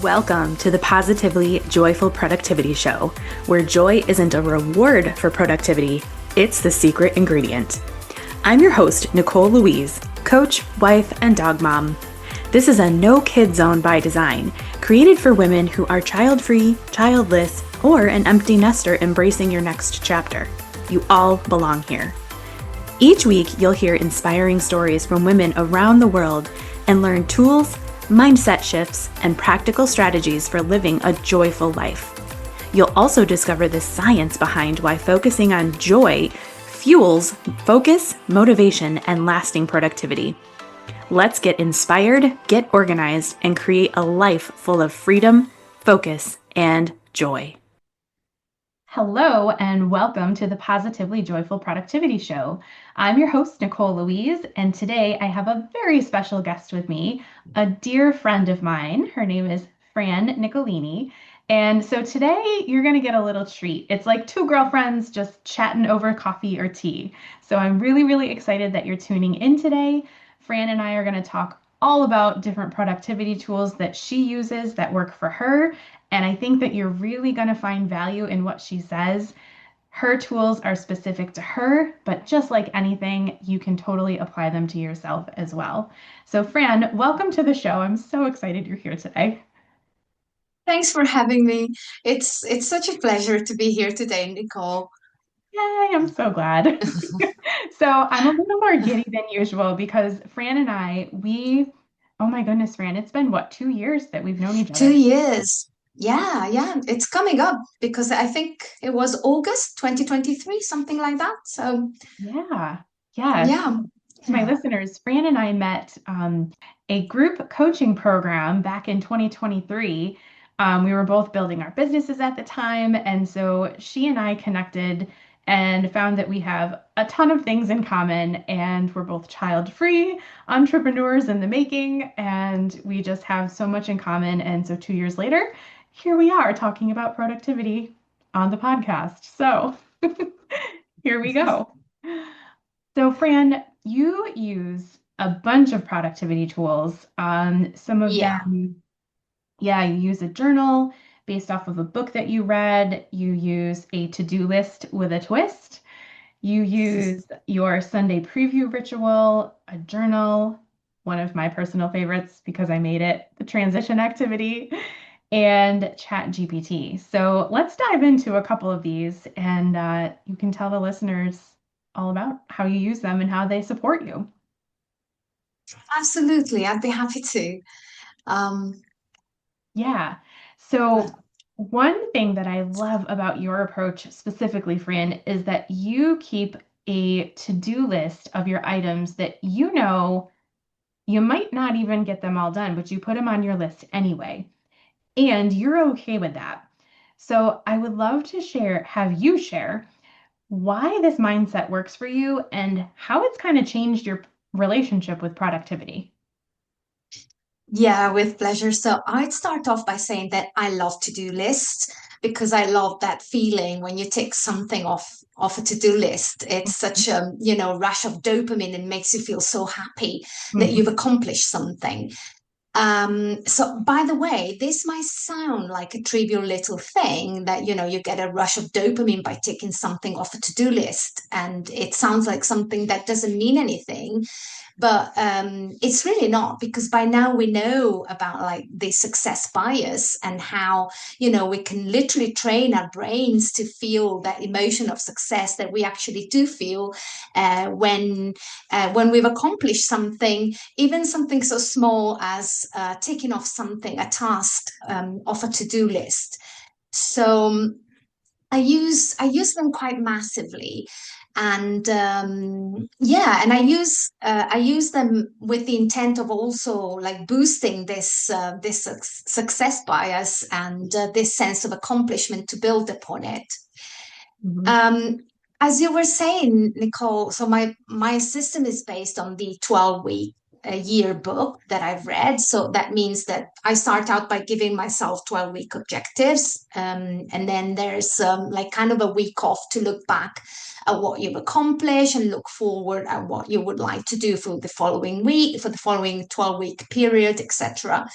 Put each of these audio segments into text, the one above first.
Welcome to the Positively Joyful Productivity Show, where joy isn't a reward for productivity, it's the secret ingredient. I'm your host, Nicole Louise, coach, wife, and dog mom. This is a no-kid zone by design, created for women who are child-free, childless, or an empty nester embracing your next chapter. You all belong here. Each week, you'll hear inspiring stories from women around the world and learn tools, mindset shifts, and practical strategies for living a joyful life. You'll also discover the science behind why focusing on joy fuels focus, motivation, and lasting productivity. Let's get inspired, get organized, and create a life full of freedom, focus, and joy. Hello, and welcome to the Positively Joyful Productivity Show. I'm your host, Nicole Louise, and today I have a very special guest with me, a dear friend of mine. Her name is Fran Nicolini. And so today you're going to get a little treat. It's like two girlfriends just chatting over coffee or tea. So I'm really, really excited that you're tuning in today. Fran and I are going to talk all about different productivity tools that she uses that work for her. And I think that you're really going to find value in what she says. Her tools are specific to her, but just like anything, you can totally apply them to yourself as well. So Fran, welcome to the show. I'm so excited you're here today. Thanks for having me. It's such a pleasure to be here today, Nicole. Yay, I'm so glad. So I'm a little more giddy than usual because Fran and oh my goodness, Fran, it's been what, 2 years that we've known each Two other? years. Yeah, it's coming up because I think it was August 2023, something like that. So, Yeah, yeah. yeah. To my listeners, Fran and I met a group coaching program back in 2023. We were both building our businesses at the time, and so she and I connected and found that we have a ton of things in common, and we're both child-free entrepreneurs in the making, and we just have so much in common. And so 2 years later, here we are talking about productivity on the podcast. So here we go. So, Fran, you use a bunch of productivity tools. Some of Yeah. them, yeah, you use a journal based off of a book that you read. You use a to-do list with a twist. You use your Sunday preview ritual, a journal, one of my personal favorites because I made it, the transition activity, and ChatGPT. So let's dive into a couple of these and you can tell the listeners all about how you use them and how they support you. Absolutely. I'd be happy to. Um, Yeah. So one thing that I love about your approach specifically, Fran, is that you keep a to-do list of your items that you know you might not even get them all done, but you put them on your list anyway. And you're okay with that. So I would love to have you share why this mindset works for you and how it's kind of changed your relationship with productivity. Yeah, with pleasure. So I'd start off by saying that I love to-do lists because I love that feeling when you take something off a to-do list. It's such a, rush of dopamine and makes you feel so happy that you've Mhm. accomplished something. So by the way, this might sound like a trivial little thing that, you get a rush of dopamine by taking something off a to-do list. And it sounds like something that doesn't mean anything. But it's really not, because by now we know about like the success bias and how, we can literally train our brains to feel that emotion of success that we actually do feel uh, when when we've accomplished something, even something so small as taking off something, a task off a to-do list. So I use them quite massively, and and I use them with the intent of also like boosting this success bias and this sense of accomplishment to build upon it. Mhm. Um, as you were saying, Nicole, so my system is based on the 12-week a year book that I've read. So that means that I start out by giving myself 12-week objectives. And then there's like kind of a week off to look back at what you've accomplished and look forward at what you would like to do for the following week, for the following 12-week period, etc.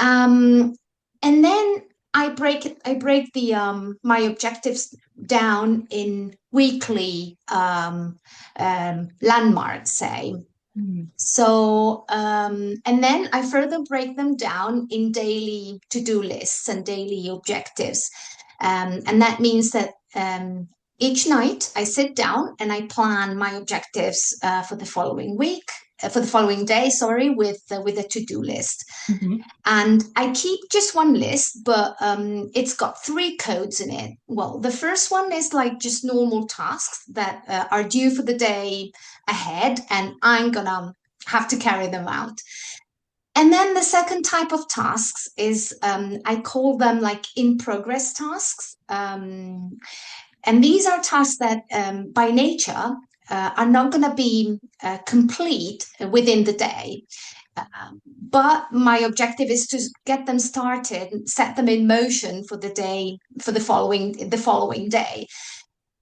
Um, and then I break the my objectives down in weekly landmarks, say. Mhm. So, and then I further break them down in daily to-do lists and daily objectives. And that means that each night I sit down and I plan my objectives for the following week, for the following day, sorry, with a to-do list. Mhm. And I keep just one list, but it's got three codes in it. Well, the first one is like just normal tasks that are due for the day ahead, and I'm gonna have to carry them out. And then the second type of tasks is I call them like in progress tasks. And these are tasks that by nature are not going to be complete within the day. But my objective is to get them started, set them in motion for the day, for the following day.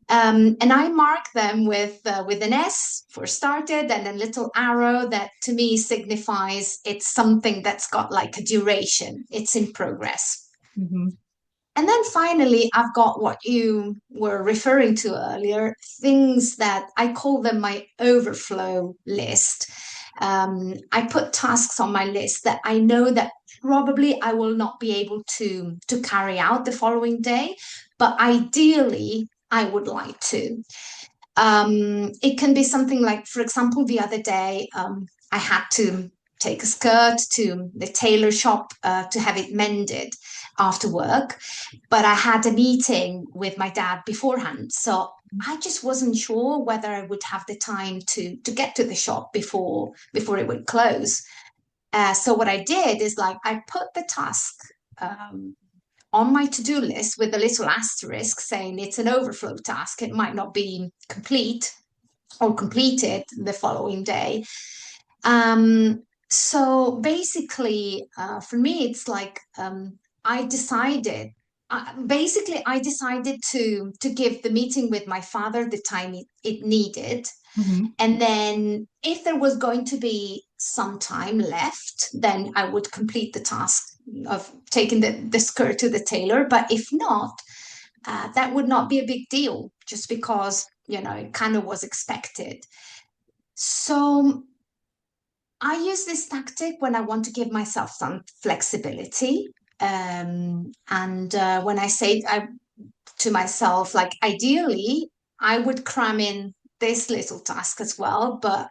And I mark them with an S for started and a little arrow that to me signifies it's something that's got like a duration. It's in progress. Mhm. And then finally, I've got what you were referring to earlier, things that I call them my overflow list. I put tasks on my list that I know that probably I will not be able to carry out the following day, but ideally I would like to. It can be something like, for example, the other day I had to take a skirt to the tailor shop to have it mended after work, but I had a meeting with my dad beforehand, so I just wasn't sure whether I would have the time to get to the shop before it would close. So what I did is like I put the task um, on my to-do list with a little asterisk saying it's an overflow task. It might not be complete or completed the following day. Um, so basically, for me, it's like I decided. Basically, I decided to give the meeting with my father the time it needed, Mhm. and then if there was going to be some time left, then I would complete the task of taking the skirt to the tailor. But if not, that would not be a big deal just because, it kind of was expected. So I use this tactic when I want to give myself some flexibility. And when I say to myself, like, ideally, I would cram in this little task as well. But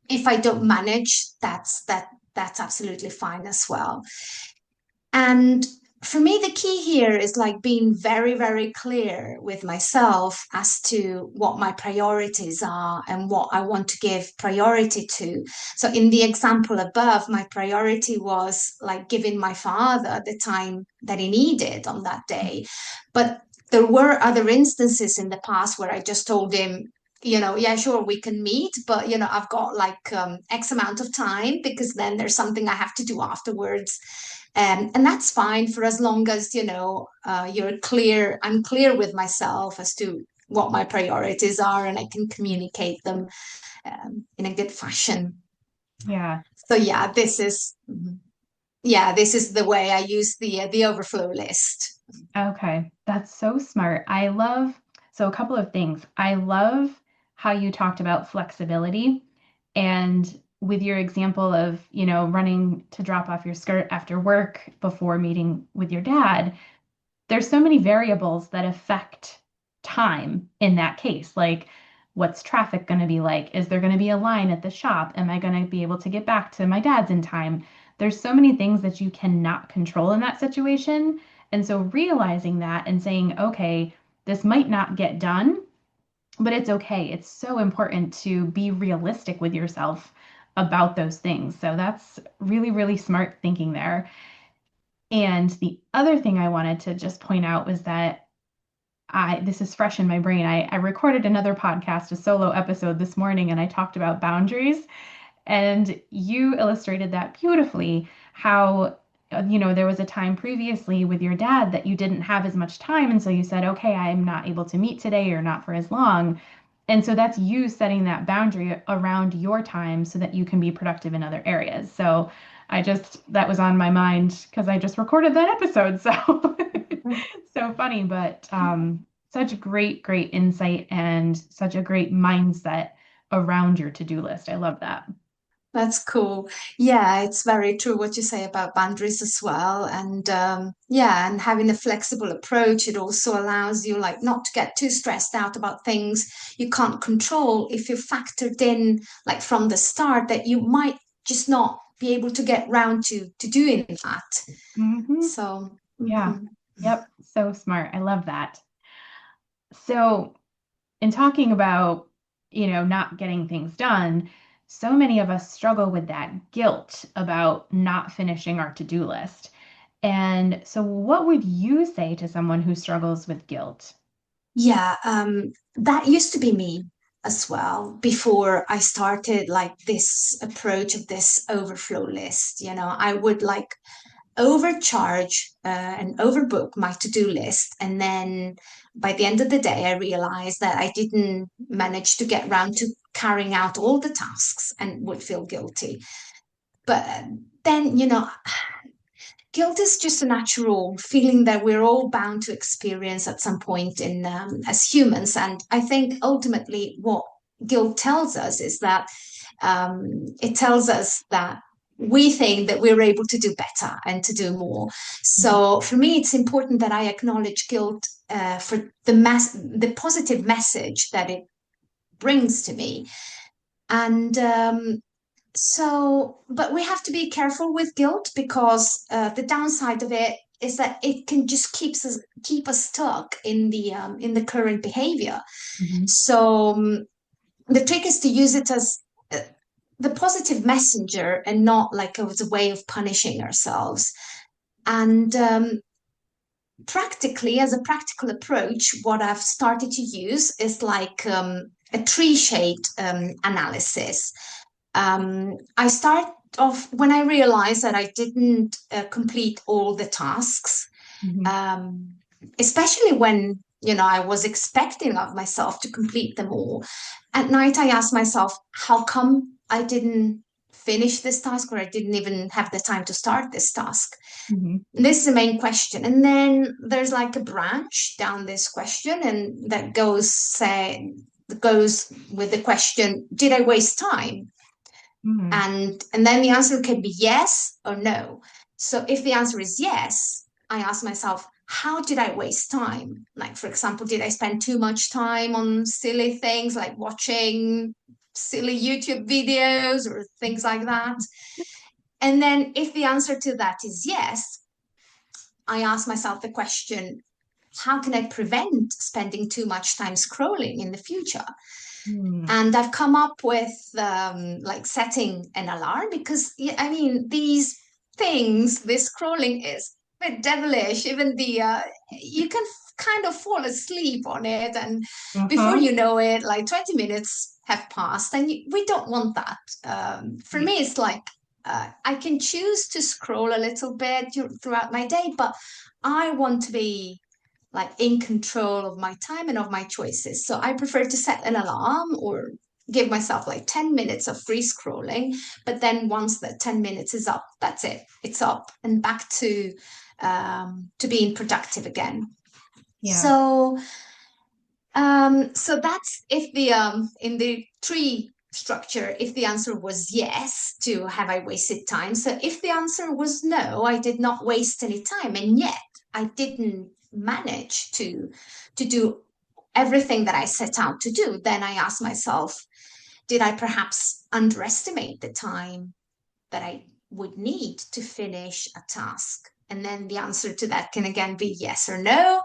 if I don't manage, that's absolutely fine as well. And for me, the key here is like being very, very clear with myself as to what my priorities are and what I want to give priority to. So, in the example above, my priority was like giving my father the time that he needed on that day. But there were other instances in the past where I just told him, yeah, sure, we can meet, but I've got like X amount of time because then there's something I have to do afterwards. And that's fine for as long as you're clear. I'm clear with myself as to what my priorities are, and I can communicate them in a good fashion. Yeah. So this is the way I use the overflow list. Okay, that's so smart. So a couple of things. I love how you talked about flexibility and with your example of, running to drop off your skirt after work before meeting with your dad. There's so many variables that affect time in that case. Like, what's traffic going to be like? Is there going to be a line at the shop? Am I going to be able to get back to my dad's in time? There's so many things that you cannot control in that situation. And so realizing that and saying, okay, this might not get done, but it's okay. It's so important to be realistic with yourself about those things. So that's really, really smart thinking there. And the other thing I wanted to just point out was that this is fresh in my brain. I recorded another podcast, a solo episode this morning, and I talked about boundaries. And you illustrated that beautifully how, there was a time previously with your dad that you didn't have as much time. And so you said, okay, I'm not able to meet today or not for as long. And so that's you setting that boundary around your time so that you can be productive in other areas. So That was on my mind because I just recorded that episode. So so funny, but such great insight and such a great mindset around your to-do list. I love that. That's cool. Yeah, it's very true what you say about boundaries as well. And yeah, and having a flexible approach, it also allows you like not to get too stressed out about things you can't control if you factored in like from the start that you might just not be able to get round to doing that. Hmm. So, Yeah. mhm. Yep. So smart. I love that. So, in talking about, not getting things done, so many of us struggle with that guilt about not finishing our to-do list. And so, what would you say to someone who struggles with guilt? Yeah, that used to be me as well before I started like this approach of this overflow list. You know, I would like overcharge and overbook my to-do list. And then by the end of the day, I realized that I didn't manage to get around to carrying out all the tasks and would feel guilty. But then, guilt is just a natural feeling that we're all bound to experience at some point in as humans. And I think ultimately what guilt tells us is that it tells us that we think that we're able to do better and to do more. Mhm. So for me, it's important that I acknowledge guilt for the positive message that it brings to me. And but we have to be careful with guilt because the downside of it is that it can just keep us stuck in the current behavior. Mhm. So the trick is to use it as uh, the positive messenger and not like as a way of punishing ourselves. And practically, as a practical approach, what I've started to use is like a tree-shaped analysis. I start off when I realized that I didn't complete all the tasks, Mhm. um, especially when I was expecting of myself to complete them all. At night, I asked myself, how come I didn't finish this task or I didn't even have the time to start this task? Mhm. And this is the main question. And then there's like a branch down this question, and that goes with the question, did I waste time? Mhm. And then the answer can be yes or no. So if the answer is yes, I ask myself, how did I waste time? Like, for example, did I spend too much time on silly things like watching silly YouTube videos or things like that? And then if the answer to that is yes, I ask myself the question, how can I prevent spending too much time scrolling in the future? Mhm. And I've come up with like setting an alarm because I mean these things, this scrolling is a bit devilish. Even the you can kind of fall asleep on it, and before Uh-huh. you know it, like 20 minutes have passed, and we don't want that. For Yeah. me, it's like I can choose to scroll a little bit throughout my day, but I want to be like in control of my time and of my choices. So I prefer to set an alarm or give myself like 10 minutes of free scrolling. But then once that 10 minutes is up, that's it. It's up and back to being productive again. Yeah. So that's if the in the tree structure, if the answer was yes to have I wasted time. So if the answer was no, I did not waste any time, and yet I didn't manage to do everything that I set out to do, then I ask myself, did I perhaps underestimate the time that I would need to finish a task? And then the answer to that can again be yes or no.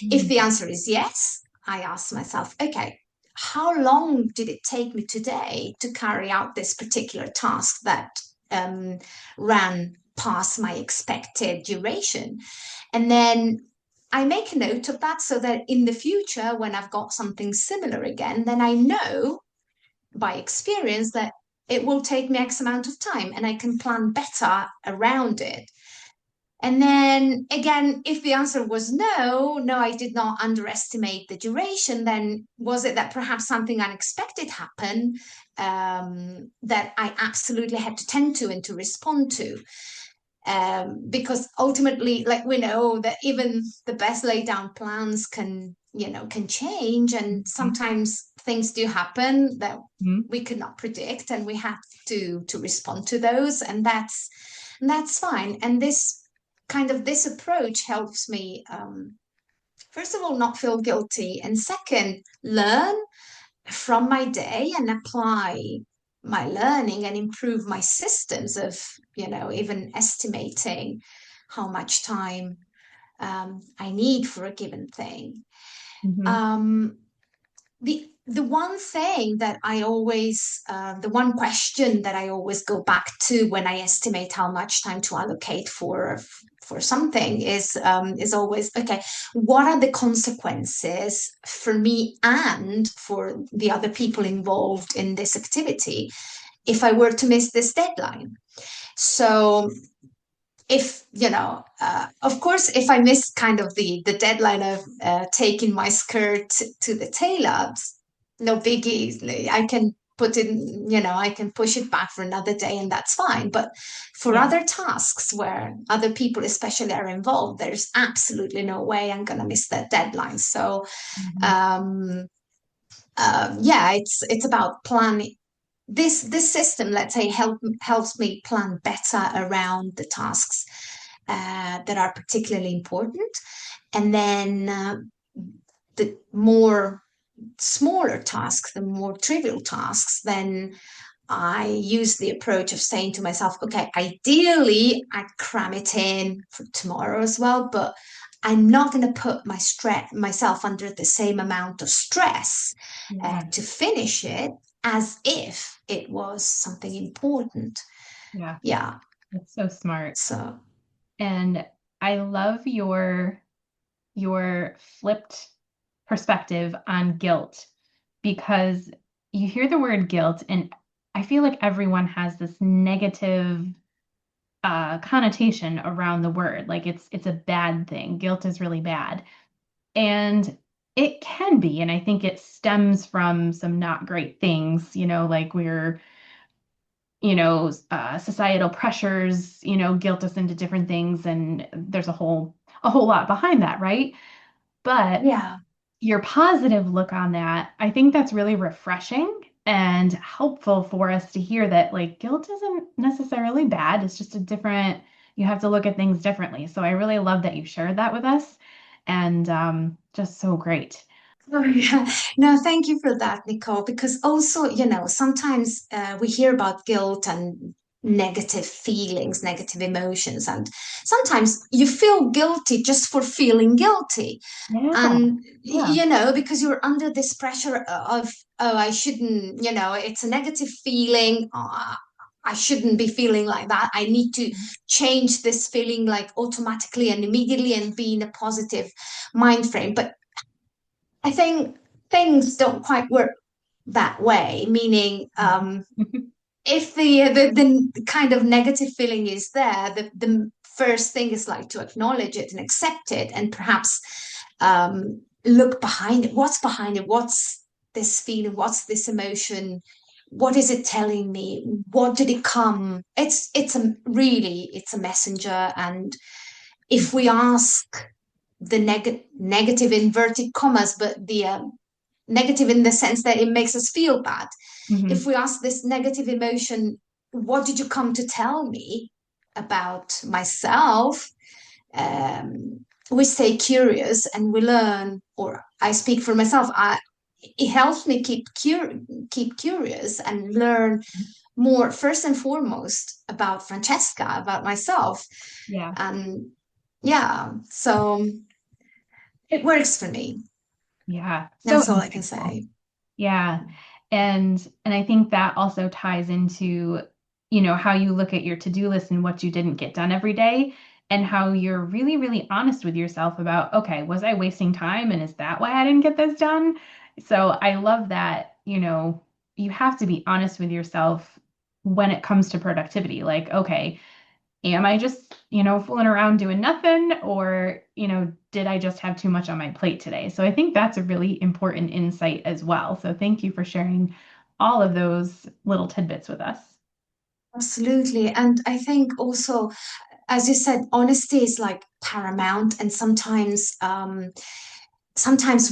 If the Mhm. answer is yes, I ask myself, okay, how long did it take me today to carry out this particular task that um, ran past my expected duration? And then I make a note of that so that in the future, when I've got something similar again, then I know by experience that it will take me X amount of time and I can plan better around it. And then again, if the answer was no, no, I did not underestimate the duration, then was it that perhaps something unexpected happened that I absolutely had to tend to and to respond to? Because ultimately, like we know that even the best laid down plans can, can change, and sometimes things do happen that Mhm. we could not predict, and we have to respond to those, and that's fine. And this approach helps me, first of all, not feel guilty, and second, learn from my day and apply my learning and improve my systems of, even estimating how much time I need for a given thing. Mhm. Um, the one thing that I always, the one question that I always go back to when I estimate how much time to allocate for something is always, okay, what are the consequences for me and for the other people involved in this activity if I were to miss this deadline? So if of course, if I miss kind of the deadline of taking my skirt to the tailors, no biggie. I can put in, I can push it back for another day, and that's fine. But for Yeah. other tasks where other people especially are involved, there's absolutely no way I'm going to miss that deadline. So Mhm. um yeah, it's about planning. This system, let's say, helps me plan better around the tasks that are particularly important, and then the more smaller tasks, the more trivial tasks, then I use the approach of saying to myself, okay, ideally I cram it in for tomorrow as well, but I'm not going to put myself under the same amount of stress Yeah. to finish it as if it was something important. Yeah. Yeah. That's so smart. So, And I love your flipped perspective on guilt because you hear the word guilt, and I feel like everyone has this negative connotation around the word. Like it's a bad thing. Guilt is really bad. And it can be. And I think it stems from some not great things, like societal pressures, guilt us into different things. And there's a whole lot behind that, right? But yeah. your positive look on that, I think that's really refreshing and helpful for us to hear that like guilt isn't necessarily bad. It's just you have to look at things differently. So I really love that you shared that with us and just so great. Oh, yeah. No, thank you for that, Nicole. Because also, sometimes we hear about guilt and negative feelings, negative emotions, and sometimes you feel guilty just for feeling guilty. Yeah. And, Yeah. because you're under this pressure of, oh, I shouldn't, it's a negative feeling. I shouldn't be feeling like that. I need to change this feeling like automatically and immediately and be in a positive mind frame. But I think things don't quite work that way, meaning if the kind of negative feeling is there, the first thing is like to acknowledge it and accept it, and perhaps look behind it. What's behind it? What's this feeling? What's this emotion? What is it telling me? What did it come? It's a messenger, and if we ask the negative inverted commas, but the negative in the sense that it makes us feel bad. If Mhm. we ask this negative emotion, what did you come to tell me about myself? We stay curious and we learn, or I speak for myself. It helps me keep curious and learn more, first and foremost, about Francesca, about myself. Yeah. And yeah, so it works for me. Yeah. So That's all I can insightful. say. Yeah. And I think that also ties into, how you look at your to-do list and what you didn't get done every day and how you're really, really honest with yourself about, okay, was I wasting time and is that why I didn't get this done? So I love that, you have to be honest with yourself when it comes to productivity. Like, okay, am I just, fooling around doing nothing? Or, did I just have too much on my plate today? So I think that's a really important insight as well. So thank you for sharing all of those little tidbits with us. Absolutely. And I think also, as you said, honesty is like paramount. And sometimes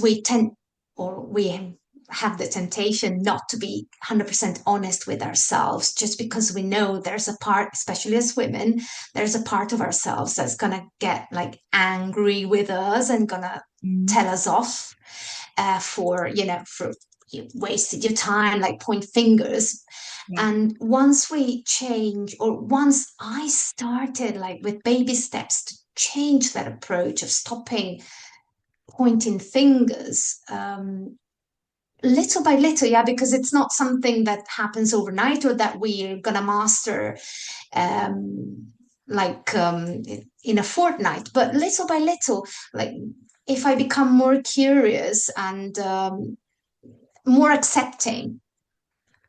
we tend, or we have the temptation not to be 100% honest with ourselves, just because we know there's a part, especially as women, there's a part of ourselves that's gonna get like angry with us and gonna Mm. tell us off, for you wasted your time, like point fingers. Yeah. And once we change, or once I started like with baby steps to change that approach of stopping pointing fingers, little by little, yeah, because it's not something that happens overnight or that we're gonna master, um, in a fortnight, but little by little, like if I become more curious and more accepting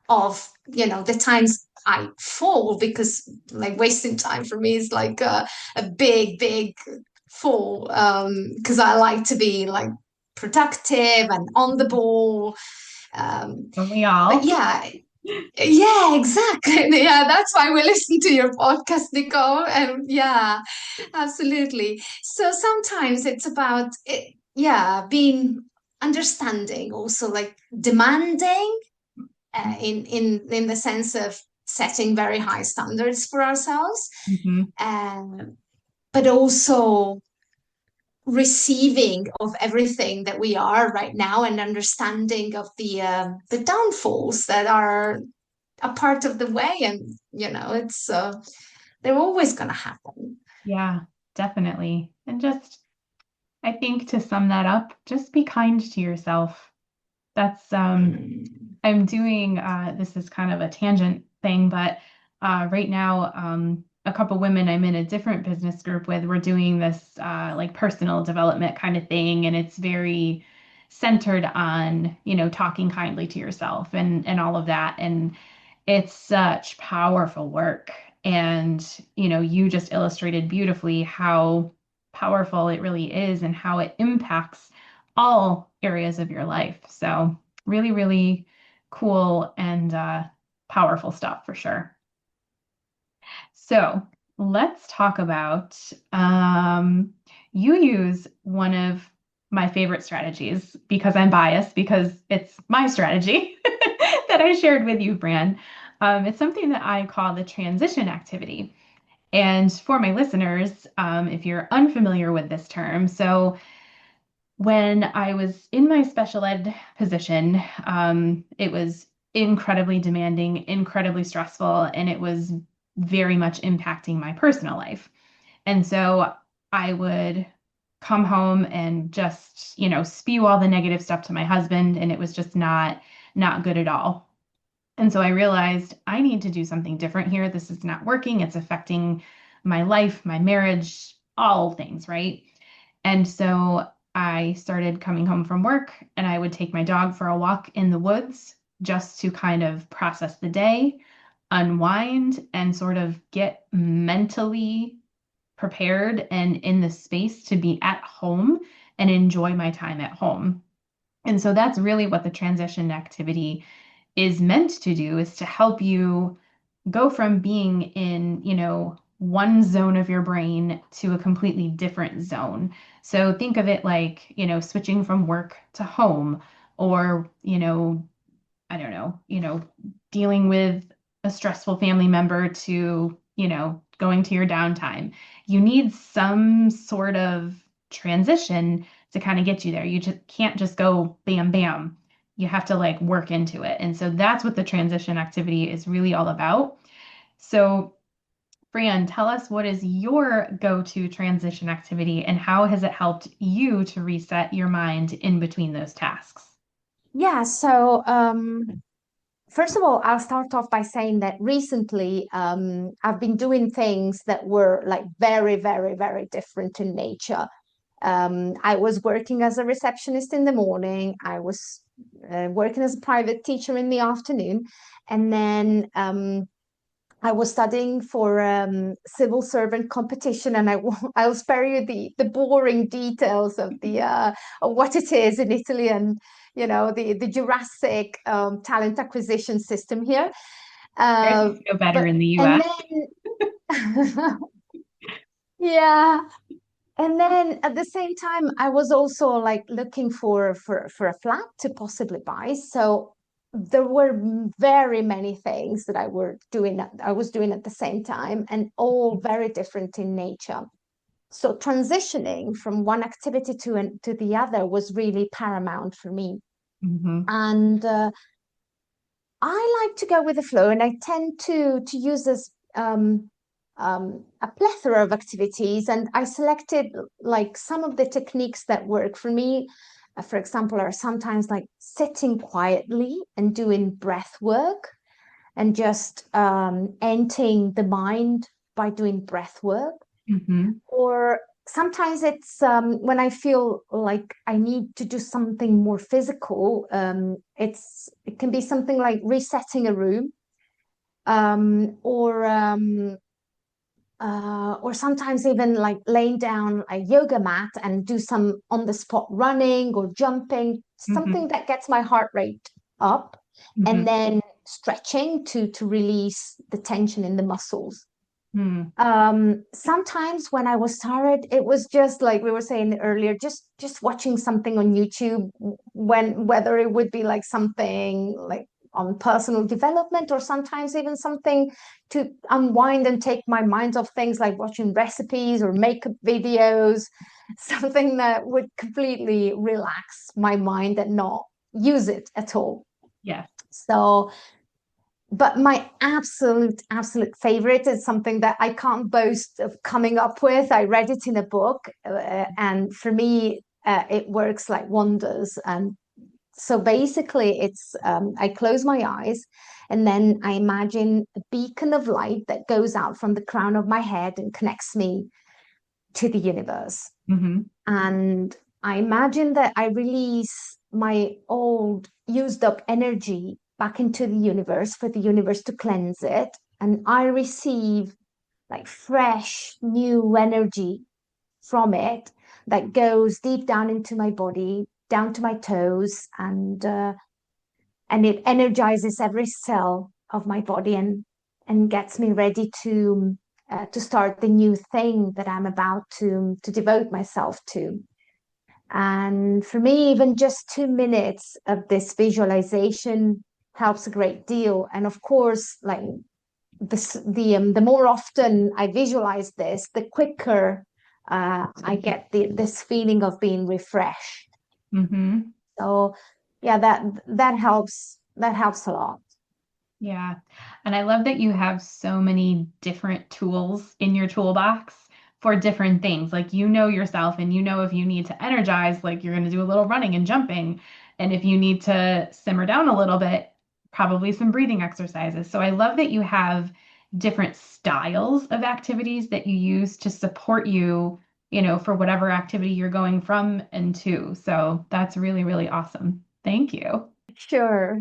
of the times I fall, because like wasting time for me is like a big fall, because I like to be like productive and on the ball, Don't we but all? yeah, exactly. Yeah, that's why we listen to your podcast, Nicole. And yeah, absolutely. So sometimes it's about it, yeah, being understanding, also like demanding, in the sense of setting very high standards for ourselves, Mhm. um, but also receiving of everything that we are right now, and understanding of the downfalls that are a part of the way. And it's they're always going to happen. Yeah, definitely. And just, I think to sum that up, just be kind to yourself. That's Mm. I'm doing this is kind of a tangent thing, but right now a couple women I'm in a different business group with, we're doing this like personal development kind of thing, and it's very centered on, talking kindly to yourself and all of that. And it's such powerful work. And, you just illustrated beautifully how powerful it really is and how it impacts all areas of your life. So, really, really cool and powerful stuff for sure. So, let's talk about you use one of my favorite strategies because I'm biased, because it's my strategy that I shared with you, Fran. It's something that I call the transition activity. And for my listeners, if you're unfamiliar with this term, so when I was in my special ed position, it was incredibly demanding, incredibly stressful, and it was very much impacting my personal life. And so I would come home and just, spew all the negative stuff to my husband, and it was just not good at all. And so I realized I need to do something different here. This is not working. It's affecting my life, my marriage, all things, right? And so I started coming home from work and I would take my dog for a walk in the woods just to kind of process the day, unwind, and sort of get mentally prepared and in the space to be at home and enjoy my time at home. And so that's really what the transition activity is meant to do, is to help you go from being in, one zone of your brain to a completely different zone. So think of it like, switching from work to home, or, I don't know, dealing with a stressful family member to, going to your downtime. You need some sort of transition to kind of get you there. You just can't just go bam, bam. You have to like work into it. And so that's what the transition activity is really all about. So, Fran, tell us, what is your go-to transition activity and how has it helped you to reset your mind in between those tasks? Yeah, so first of all, I'll start off by saying that recently, I've been doing things that were like very different in nature. I was working as a receptionist in the morning. I was working as a private teacher in the afternoon. And then I was studying for civil servant competition, and I'll spare you the boring details of the of what it is in Italy, and the Jurassic talent acquisition system here. I just feel better But in the and US. then yeah, and then at the same time, I was also like looking for a flat to possibly buy. So there were very many things that I was doing at the same time, and all very different in nature. So transitioning from one activity to the other was really paramount for me. Hmm. And I like to go with the flow, and I tend to use this a plethora of activities. And I selected like some of the techniques that work for me. For example, are sometimes like sitting quietly and doing breath work, and just emptying the mind by doing breath work. Hmm. Or sometimes it's when I feel like I need to do something more physical. It can be something like resetting a room, or sometimes even like laying down a yoga mat and do some on the spot running or jumping, something Hmm. that gets my heart rate up, and Hmm. then stretching to release the tension in the muscles. Hmm. Sometimes when I was tired, it was just like we were saying earlier, just watching something on YouTube, whether it would be like something like on personal development, or sometimes even something to unwind and take my mind off things, like watching recipes or makeup videos, something that would completely relax my mind and not use it at all. Yes. So, but my absolute favorite is something that I can't boast of coming up with. I read it in a book, and for me, it works like wonders. And so basically, it's I close my eyes, and then I imagine a beacon of light that goes out from the crown of my head and connects me to the universe. Hmm. And I imagine that I release my old used up energy back into the universe for the universe to cleanse it. And I receive like fresh, new energy from it that goes deep down into my body, down to my toes, and it energizes every cell of my body, and gets me ready to start the new thing that I'm about to devote myself to. And for me, even just 2 minutes of this visualization helps a great deal. And of course, like the more often I visualize this, the quicker I get this feeling of being refreshed. Hmm. So yeah, that helps. That helps a lot. Yeah. And I love that you have so many different tools in your toolbox for different things. Like you know yourself and you know if you need to energize, like you're going to do a little running and jumping. And if you need to simmer down a little bit, probably some breathing exercises. So I love that you have different styles of activities that you use to support you, for whatever activity you're going from and to. So that's really, really awesome. Thank you. Sure.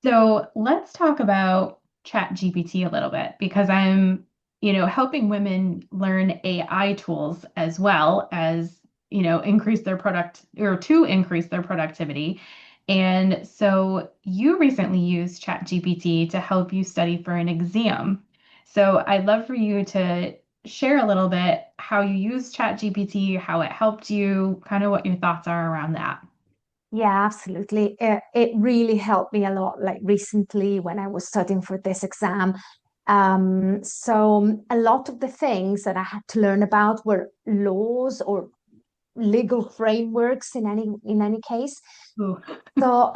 So let's talk about ChatGPT a little bit because I'm, helping women learn AI tools as well as, increase their product or to increase their productivity. And so you recently used ChatGPT to help you study for an exam. So I'd love for you to share a little bit how you used ChatGPT, how it helped you, kind of what your thoughts are around that. Yeah, absolutely. It really helped me a lot, like recently when I was studying for this exam. So a lot of the things that I had to learn about were laws or legal frameworks in any case. Ooh. So,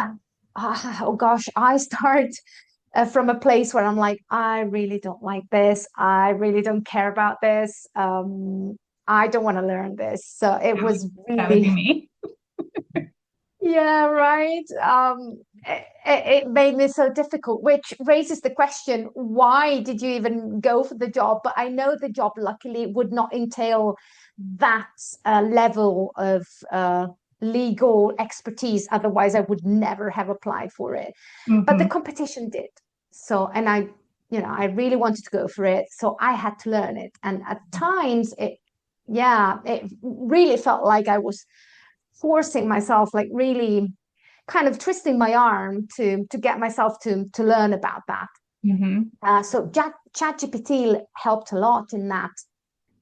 oh gosh, I start from a place where I'm like, I really don't like this. I really don't care about this. I don't want to learn this. So it That would, was that would be really, me. yeah, right. It made me so difficult, which raises the question, why did you even go for the job? But I know the job, luckily, would not entail that level of legal expertise. Otherwise, I would never have applied for it. But the Hmm. competition did. So, and I I really wanted to go for it. So I had to learn it. And at times it really felt like I was forcing myself, like really kind of twisting my arm to get myself to learn about that. So ChatGPT helped a lot in that.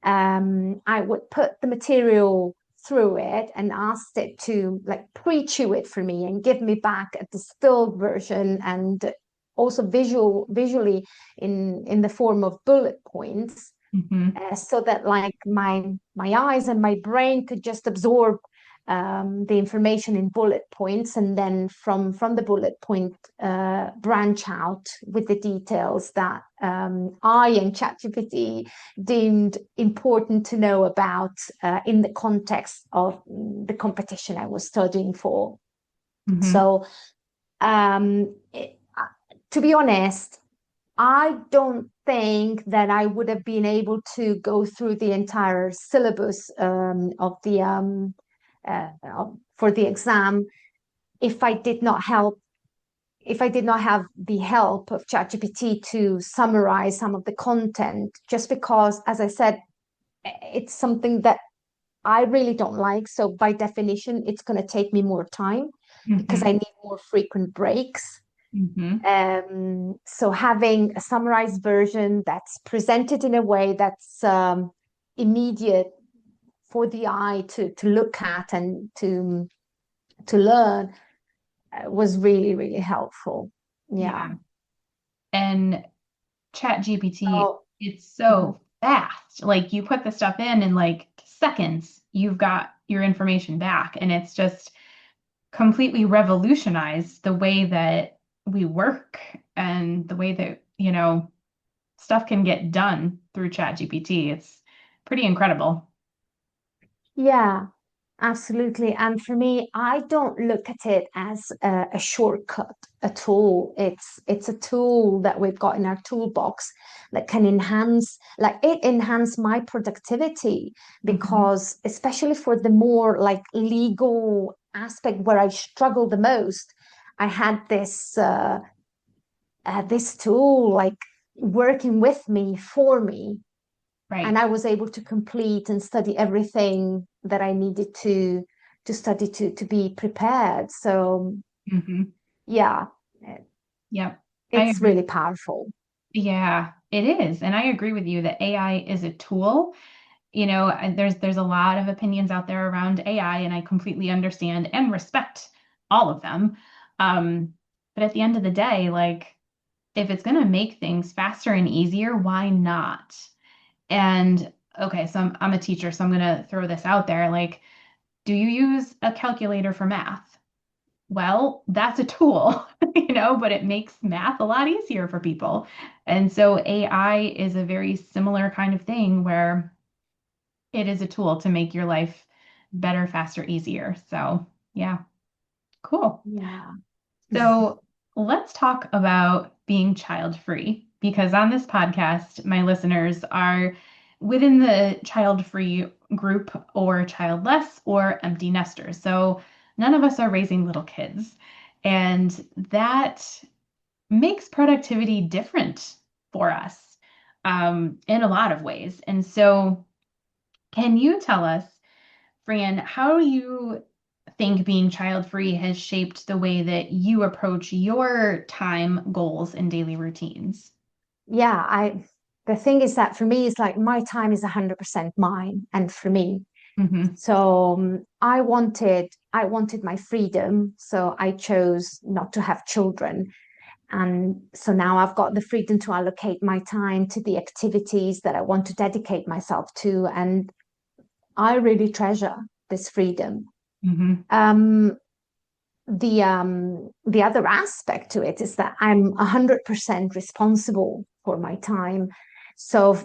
I would put the material through it and asked it to like pre-chew it for me and give me back a distilled version, and also visually in the form of bullet points, so that like my eyes and my brain could just absorb the information in bullet points, and then from the bullet point branch out with the details that I and ChatGPT deemed important to know about in the context of the competition I was studying for. So to be honest, I don't think that I would have been able to go through the entire syllabus of the for the exam if I did not have the help of ChatGPT to summarize some of the content, just because, as I said, it's something that I really don't like. So by definition, it's going to take me more time because I need more frequent breaks. So having a summarized version that's presented in a way that's immediate for the eye to look at and to learn was really, really helpful. Yeah. And ChatGPT, it's so fast. Like you put the stuff in like seconds, you've got your information back. And it's just completely revolutionized the way that we work and the way that, stuff can get done through ChatGPT. It's pretty incredible. Yeah, absolutely. And for me, I don't look at it as a shortcut at all. It's a tool that we've got in our toolbox that can enhance, like it enhanced my productivity, because especially for the more like legal aspect where I struggle the most, I had this tool like working with me for me. Right. And I was able to complete and study everything that I needed to study to be prepared. So yeah, Yep. it's really powerful. Yeah, it is. And I agree with you that AI is a tool. And there's a lot of opinions out there around AI, and I completely understand and respect all of them. But at the end of the day, like if it's going to make things faster and easier, why not? And okay, so I'm a teacher, so I'm going to throw this out there. Like, do you use a calculator for math? Well, that's a tool, but it makes math a lot easier for people. And so AI is a very similar kind of thing where it is a tool to make your life better, faster, easier. So, yeah, cool. Yeah. So, let's talk about being child-free, because on this podcast, my listeners are within the child-free group or childless or empty nesters. So, none of us are raising little kids. And that makes productivity different for us in a lot of ways. And so, can you tell us, Fran, how you think being child-free has shaped the way that you approach your time goals and daily routines? Yeah, the thing is that for me, it's like my time is 100% mine and for me. So I wanted my freedom, so I chose not to have children. And so now I've got the freedom to allocate my time to the activities that I want to dedicate myself to. And I really treasure this freedom. The other aspect to it is that I'm 100% responsible for my time. So,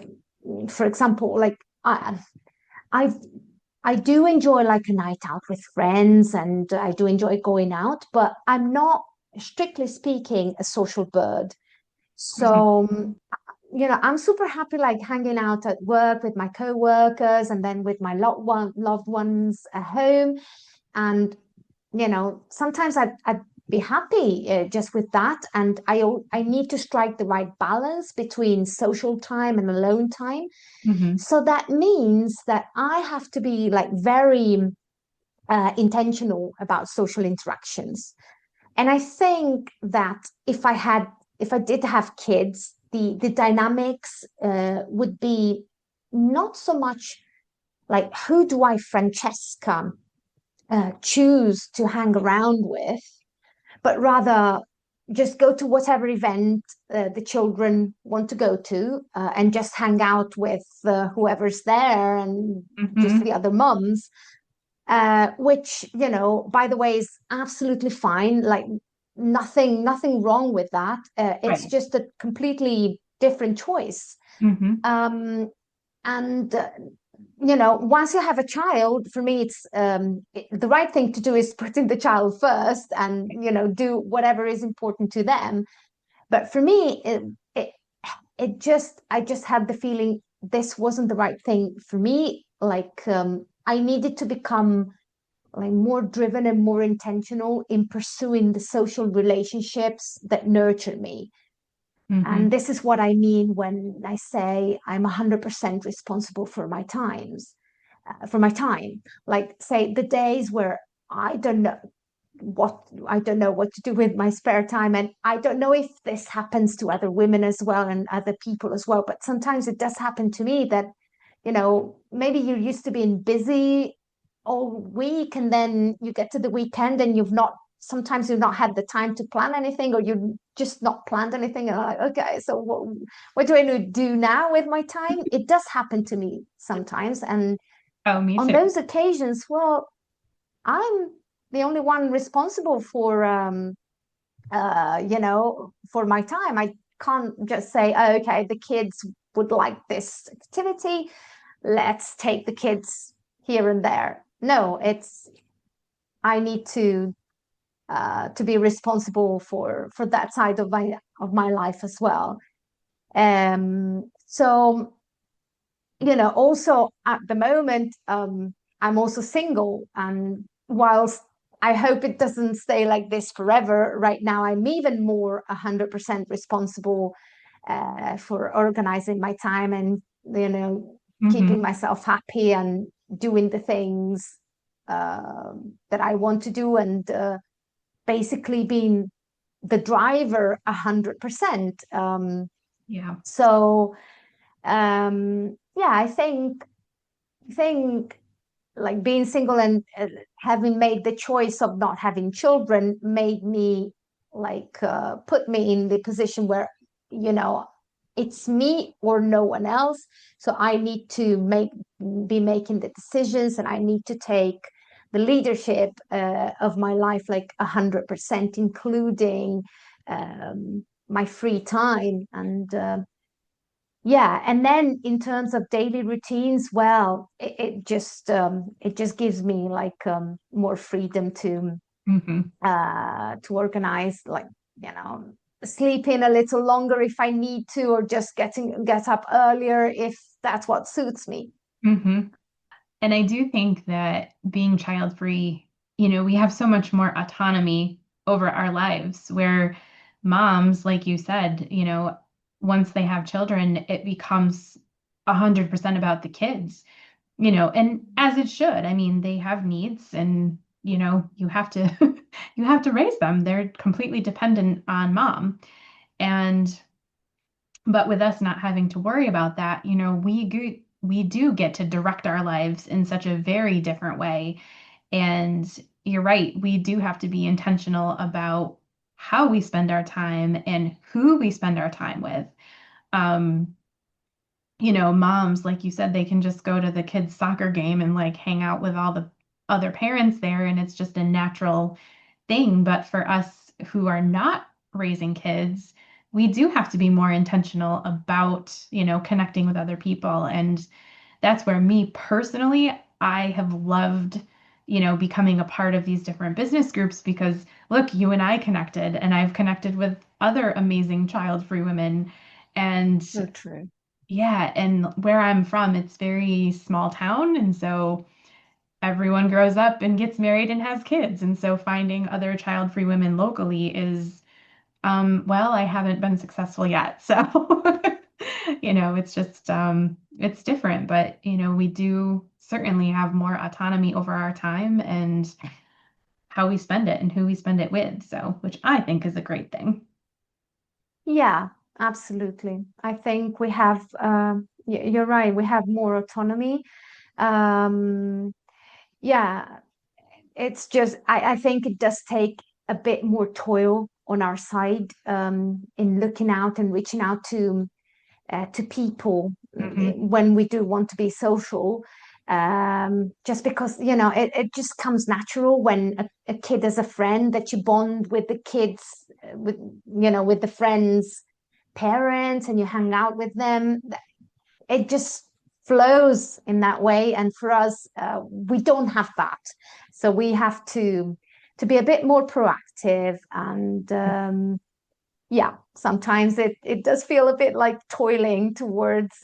for example, like I do enjoy like a night out with friends, and I do enjoy going out, but I'm not, strictly speaking, a social bird. So, I'm super happy like hanging out at work with my co-workers and then with my loved ones at home. And, sometimes be happy just with that. And I need to strike the right balance between social time and alone time. Hmm. So that means that I have to be like very intentional about social interactions. And I think that if I did have kids, the dynamics would be not so much like who do I, Francesca, choose to hang around with, but rather just go to whatever event the children want to go to and just hang out with whoever's there and just Hmm. the other mums, which, you know, by the way, is absolutely fine. Like nothing wrong with that. It's Right. just a completely different choice. Hmm. And you know, once you have a child, for me, the right thing to do is putting the child first, and you know, do whatever is important to them. But for me, it just I just had the feeling this wasn't the right thing for me. Like I needed to become like more driven and more intentional in pursuing the social relationships that nurture me. And Hmm. this is what I mean when I say I'm 100% responsible for my time. Like, say, the days where I don't know I don't know what to do with my spare time. And I don't know if this happens to other women as well and other people as well. But sometimes it does happen to me that, you know, maybe you're used to being busy all week and then you get to the weekend and sometimes you've not had the time to plan anything, or you've just not planned anything. And I'm like, okay, so what do I do now with my time? It does happen to me sometimes. And Oh, me on too. those occasions, well, I'm the only one responsible for you know, for my time. I can't just say, oh, okay, the kids would like this activity, let's take the kids here and there. No, it's I need to be responsible for that side of my life as well. So you know, also at the moment, I'm also single, and whilst I hope it doesn't stay like this forever, right now I'm even more 100% responsible for organizing my time and, you know, keeping Hmm. myself happy and doing the things that I want to do, and basically being the driver 100%. Yeah. So yeah, I think like being single and having made the choice of not having children made me like put me in the position where, you know, it's me or no one else. So I need to be making the decisions, and I need to take the leadership of my life like 100%, including my free time. And yeah, and then in terms of daily routines, well, it just gives me like more freedom Hmm. to organize, like, you know, sleep in a little longer if I need to, or just get up earlier if that's what suits me. Hmm. And I do think that being child free, we have so much more autonomy over our lives, where moms, like you said, once they have children, it becomes 100% about the kids, and as it should. I mean, they have needs, and you have to you have to raise them. They're completely dependent on mom. And but with us not having to worry about that, we do get to direct our lives in such a very different way. And you're right, we do have to be intentional about how we spend our time and who we spend our time with. Um, Moms, like you said, they can just go to the kids' soccer game and like hang out with all the other parents there, and it's just a natural thing. But for us who are not raising kids, we do have to be more intentional about, connecting with other people. And that's where me personally, I have loved, becoming a part of these different business groups, because look, you and I connected, and I've connected with other amazing child-free women. And So true. yeah, and where I'm from, it's very small town. And so everyone grows up and gets married and has kids. And so finding other child-free women locally is, well, I haven't been successful yet. So, it's just, it's different, but, we do certainly have more autonomy over our time and how we spend it and who we spend it with. So, which I think is a great thing. Yeah, absolutely. I think we have, you're right, we have more autonomy. Um, yeah, it's just, I think it does take a bit more toil on our side, in looking out and reaching out to people when we do want to be social. Just because, it just comes natural when a kid has a friend that you bond with the kids, with the friends' parents, and you hang out with them. It just flows in that way. And for us, we don't have that. So we have to be a bit more proactive. And yeah, sometimes it does feel a bit like toiling towards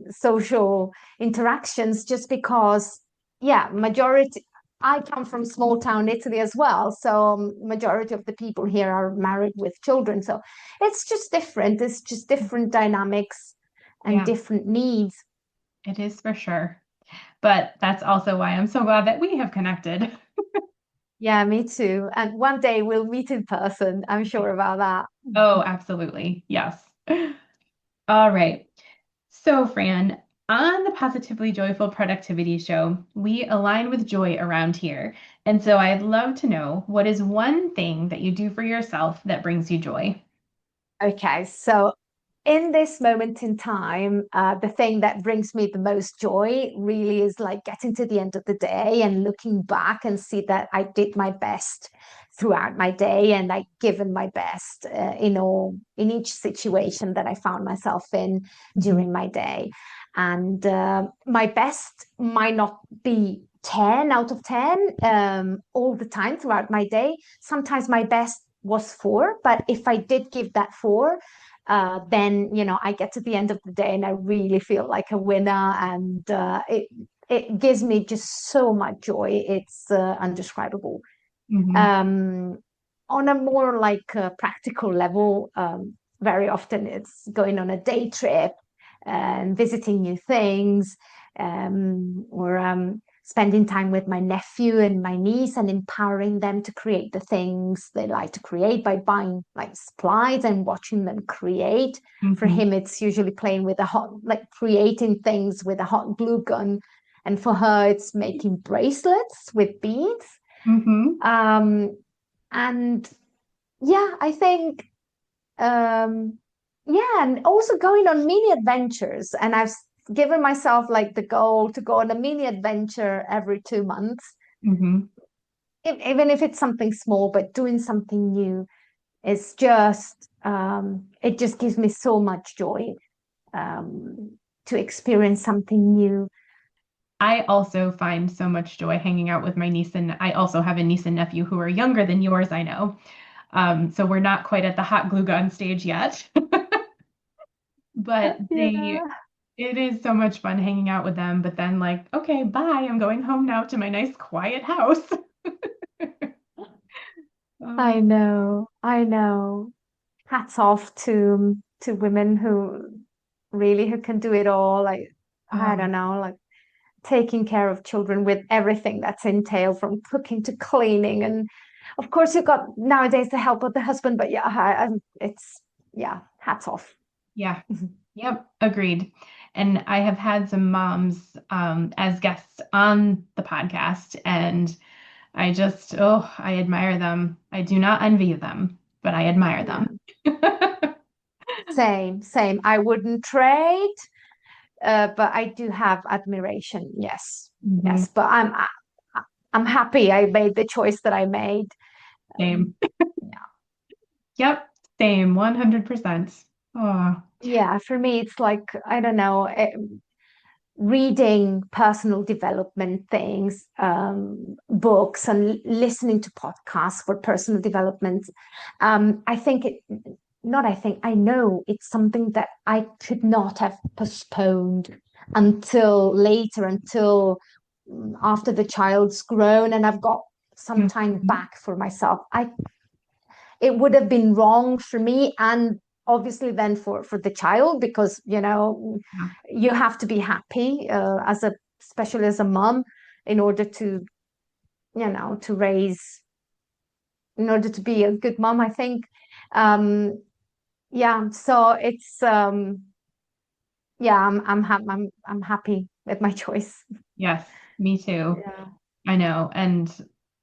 social interactions, just because, yeah, I come from small town Italy as well, so majority of the people here are married with children. So it's just different. It's just different dynamics and Yeah, different needs. it is for sure. But that's also why I'm so glad that we have connected. Yeah, me too. And one day we'll meet in person. I'm sure about that. Oh, absolutely. Yes. All right. So, Fran, on the Positively Joyful Productivity Show, we align with joy around here. And so I'd love to know, what is one thing that you do for yourself that brings you joy? Okay, so in this moment in time, the thing that brings me the most joy really is like getting to the end of the day and looking back and see that I did my best throughout my day, and I given my best in each situation that I found myself in during my day. And my best might not be 10 out of 10 all the time throughout my day. Sometimes my best was 4, but if I did give that 4, then I get to the end of the day and I really feel like a winner, and it gives me just so much joy. It's undescribable. Mhm. Um, on a more like practical level, very often it's going on a day trip and visiting new things, or spending time with my nephew and my niece and empowering them to create the things they like to create by buying like supplies and watching them create. For Mhm. him, it's usually playing with like creating things with a hot glue gun. And for her, it's making bracelets with beads. Mhm. Um, and yeah, I think, um, yeah, and also going on mini adventures. And I've given myself like the goal to go on a mini adventure every 2 months, Mhm. even if it's something small, but doing something new is just, it just gives me so much joy, to experience something new. I also find so much joy hanging out with my niece, and I also have a niece and nephew who are younger than yours, I know. So we're not quite at the hot glue gun stage yet, but Yeah. it is so much fun hanging out with them. But then, like, okay, bye, I'm going home now to my nice quiet house. I Um, know, I know. Hats off to women who can do it all. Like, I um, don't know, like taking care of children with everything that's entailed, from cooking to cleaning. And of course, you've got nowadays the help of the husband, but yeah, it's, yeah, hats off. yeah, yep, agreed. And I have had some moms as guests on the podcast, and I admire them. I do not envy them, but I admire Yeah, them. same, same. I wouldn't trade, but I do have admiration. Yes, Mhm. yes. But I'm happy I made the choice that I made. Same. Yeah. Yep, same, 100%. Oh, Yeah, for me, it's like, I don't know, reading personal development things, books, and listening to podcasts for personal development. I think not I think, I know it's something that I could not have postponed until later, until after the child's grown and I've got some time Mhm. back for myself, it would have been wrong for me, and obviously then for the child, because Yeah. you have to be happy as a, especially as a mom, in order to to raise, in order to be a good mom, I think. Yeah, so it's yeah, I'm happy with my choice. Yes, me too. Yeah. I know. And,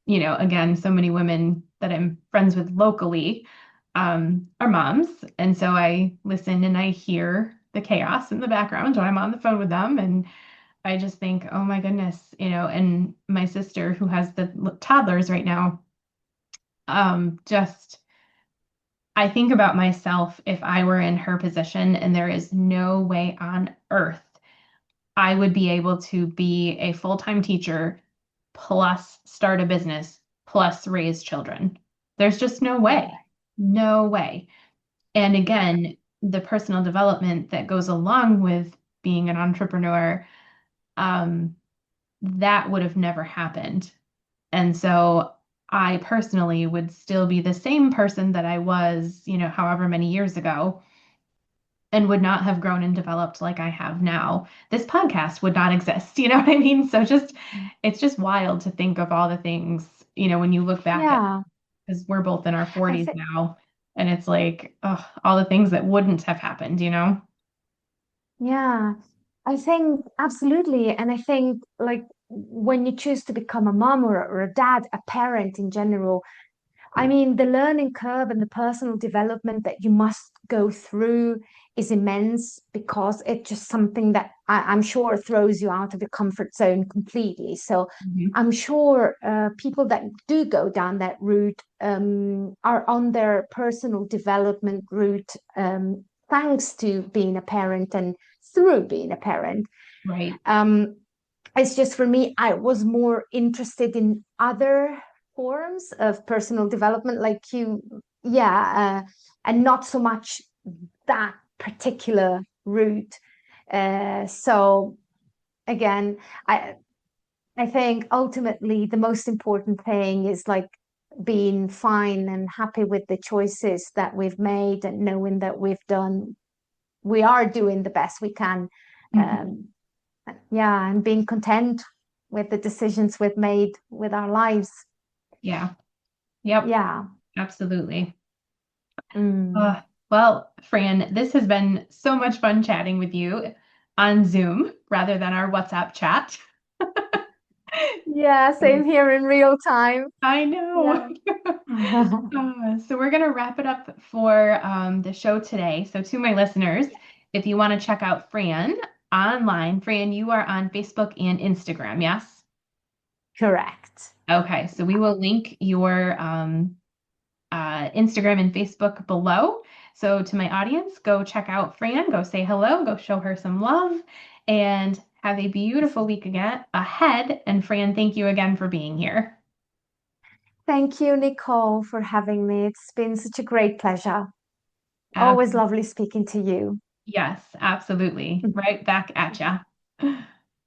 again, so many women that I'm friends with locally are moms. And so I listen and I hear the chaos in the background when I'm on the phone with them. And I just think, oh my goodness, and my sister who has the toddlers right now, just I think about myself if I were in her position, and there is no way on earth I would be able to be a full-time teacher plus start a business plus raise children. There's just no way. No way. And again, the personal development that goes along with being an entrepreneur, um, that would have never happened. And so I personally would still be the same person that I was, however many years ago, and would not have grown and developed like I have now. This podcast would not exist. You know what I mean? So it's just wild to think of all the things, when you look back at, Yeah, because we're both in our I 40s think. now, and it's like, oh, all the things that wouldn't have happened. Yeah, I think absolutely. And I think, like, when you choose to become a mom or a dad, a parent in general, I mean, the learning curve and the personal development that you must go through is immense, because it's just something that I'm sure throws you out of your comfort zone completely. So Mhm. I'm sure people that do go down that route are on their personal development route, thanks to being a parent and through being a parent. Right. Um, it's just, for me, I was more interested in other forms of personal development, like you, yeah, and not so much that particular route. So again, I I think ultimately the most important thing is, like, being fine and happy with the choices that we've made, and knowing that we are doing the best we can. Mhm. Um, yeah, and being content with the decisions we've made with our lives. Yeah. Yep. Yeah. Absolutely. Mm. Uh, well, Fran, this has been so much fun chatting with you on Zoom rather than our WhatsApp chat. Yeah, same here in real time. I know. Yeah. So we're going to wrap it up for the show today. So to my listeners, if you want to check out Fran online, Fran, you are on Facebook and Instagram, yes? Correct. Okay, so we will link your Instagram and Facebook below. So to my audience, go check out Fran, go say hello, go show her some love, and have a beautiful week again ahead. And Fran, thank you again for being here. Thank you, Nicole, for having me. It's been such a great pleasure. Ab- Always lovely speaking to you. yes, absolutely. Right back at ya.